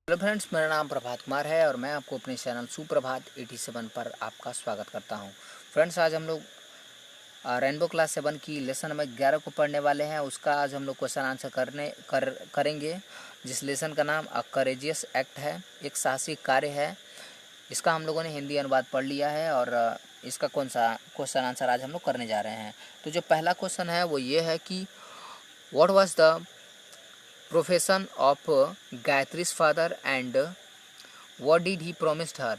Hello friends, मेरा नाम प्रभात कुमार है और मैं आपको अपने चैनल सुप्रभात 87 पर आपका स्वागत करता हूं। फ्रेंड्स, आज हम लोग रेनबो क्लास 7 की लेसन नंबर 11 को पढ़ने वाले हैं। उसका आज हम लोग क्वेश्चन आंसर करेंगे, जिस लेसन का नाम अ करेजियस एक्ट है, एक साहसिक कार्य है। इसका हम लोगों ने हिंदी अनुवाद पढ़ लिया है और इसका कौन सा क्वेश्चन आंसर आज हम लोग करने जा रहे हैं। तो जो पहला क्वेश्चन है वो ये है कि what was the profession of Gayatri's father and what did he promised her.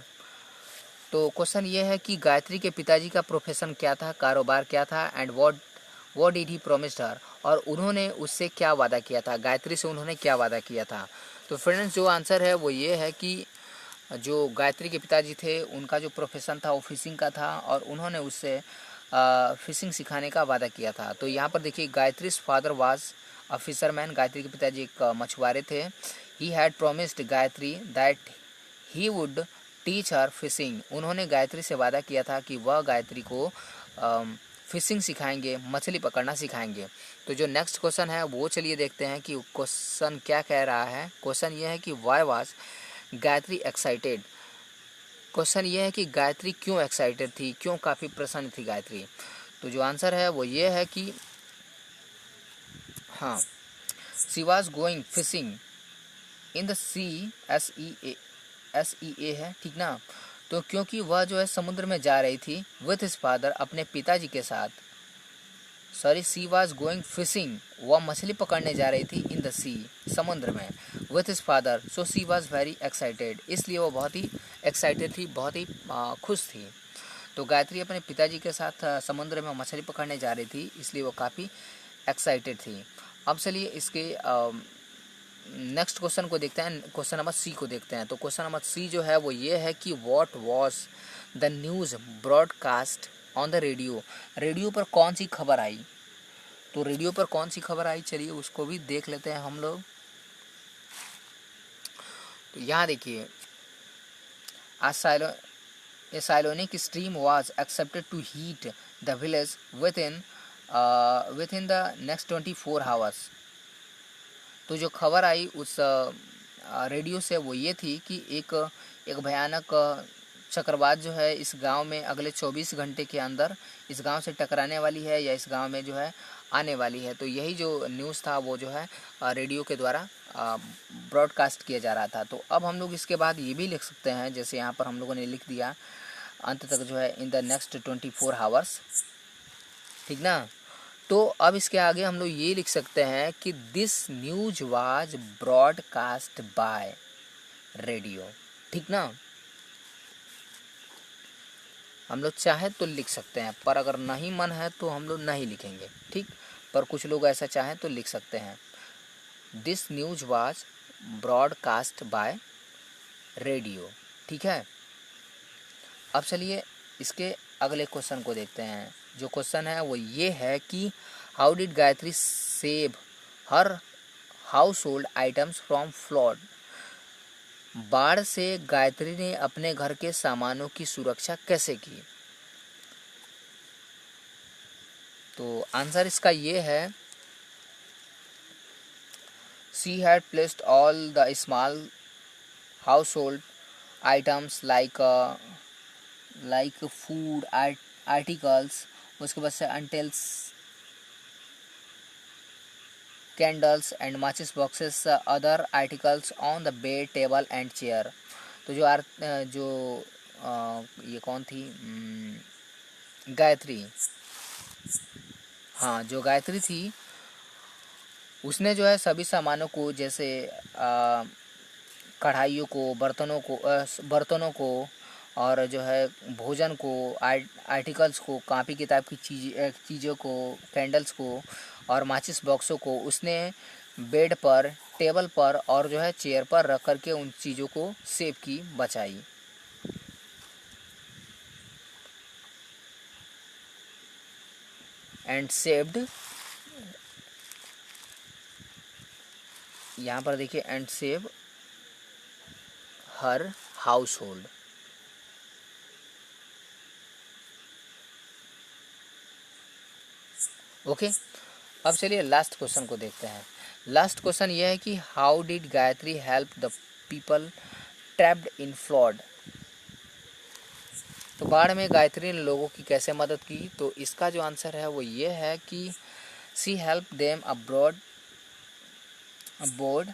तो क्वेश्चन ये है कि गायत्री के पिताजी का प्रोफेशन क्या था, कारोबार क्या था, and what did he promised her, और उन्होंने उससे क्या वादा किया था, गायत्री से उन्होंने क्या वादा किया था। तो फ्रेंड्स, जो आंसर है वो ये है कि जो गायत्री के पिताजी थे उनका जो प्रोफेशन था वो फिशिंग का था और उन्होंने उससे फिशिंग सिखाने का वादा किया था। तो यहाँ पर देखिए, Gayatri's father was a fisherman, Gayatri के पिताजी एक मछुआरे थे। He had promised Gayatri that he would teach her fishing, उन्होंने गायत्री से वादा किया था कि वह गायत्री को फिशिंग सिखाएंगे, मछली पकड़ना सिखाएंगे। तो जो नेक्स्ट क्वेश्चन है वो चलिए देखते हैं कि क्वेश्चन क्या कह रहा है। क्वेश्चन ये है कि why was Gayatri excited. Question ये है कि गायत्री क्यों एक्साइटेड थी, क्यों काफ़ी प्रसन्न थी गायत्री। तो जो आंसर है वो ये है कि हाँ, she was going fishing in the sea, SEA है, ठीक ना। तो क्योंकि वह जो है समुद्र में जा रही थी विथ हिज फादर, अपने पिताजी के साथ। Sorry, she was going fishing, वह मछली पकड़ने जा रही थी इन द सी, समुद्र में, with his father, so she was very excited, इसलिए वो बहुत ही एक्साइटेड थी, बहुत ही खुश थी। तो गायत्री अपने पिताजी के साथ समुद्र में मछली पकड़ने जा रही थी, इसलिए वो काफ़ी एक्साइटेड थी। अब चलिए इसके नेक्स्ट क्वेश्चन को देखते हैं, क्वेश्चन नंबर सी को देखते हैं। तो क्वेश्चन नंबर सी जो है वो ये है कि what was the news broadcast on the radio, radio पर कौन सी खबर आई। तो रेडियो पर कौन सी खबर आई, चलिए उसको भी देख लेते हैं हम लोग। तो यहाँ देखिए, a cyclonic stream was expected to hit the village within the next 24 hours। तो जो खबर आई उस रेडियो से वो ये थी कि एक भयानक चक्रवात जो है इस गांव में अगले 24 घंटे के अंदर इस गांव से टकराने वाली है या इस गांव में जो है आने वाली है। तो यही जो न्यूज़ था वो जो है रेडियो के द्वारा ब्रॉडकास्ट किया जा रहा था। तो अब हम लोग इसके बाद ये भी लिख सकते हैं, जैसे यहाँ पर हम लोगों ने लिख दिया अंत तक जो है इन द नेक्स्ट 24 आवर्स, ठीक ना। तो अब इसके आगे हम लोग ये लिख सकते हैं कि this news was broadcast by radio, ठीक ना। हम लोग चाहे तो लिख सकते हैं, पर अगर नहीं मन है तो हम लोग नहीं लिखेंगे, ठीक। पर कुछ लोग ऐसा चाहें तो लिख सकते हैं, this news was broadcast by radio, ठीक है। अब चलिए इसके अगले क्वेश्चन को देखते हैं। जो क्वेश्चन है वो ये है कि how did Gayatri save her house hold items from flood, बाढ़ से गायत्री ने अपने घर के सामानों की सुरक्षा कैसे की। तो आंसर इसका ये है, she had placed all the small house hold items like food articles, उसके बाद से अंटेल्स, कैंडल्स एंड माचिस boxes, other articles on the bed table and chair. तो ये कौन थी, गायत्री। हाँ, जो गायत्री थी उसने जो है सभी सामानों को, जैसे कढ़ाइयों को, बर्तनों को और जो है भोजन को, आर्टिकल्स को, कापी किताब की चीज़ों को, कैंडल्स को और माचिस बॉक्सों को उसने बेड पर, टेबल पर और जो है चेयर पर रख करके उन चीज़ों को सेव की, बचाई। एंड सेव्ड, यहाँ पर देखिए, and save her house hold. Okay. अब चलिए लास्ट क्वेश्चन को देखते हैं। लास्ट क्वेश्चन ये है कि how did Gayatri help the people trapped in flood. तो बाढ़ में गायत्री ने लोगों की कैसे मदद की, तो इसका जो आंसर है वो ये है कि she help them abroad aboard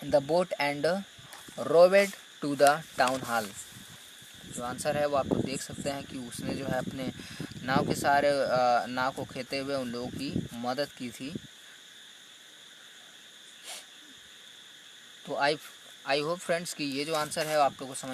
the boat and rowed to the town hall. जो आंसर है वो आप लोग देख सकते हैं कि उसने जो है अपने नाव के सहारे नाव को खेते हुए उन लोगों की मदद की थी। तो आई होप फ्रेंड्स कि ये जो आंसर है वो आप लोगों को समझ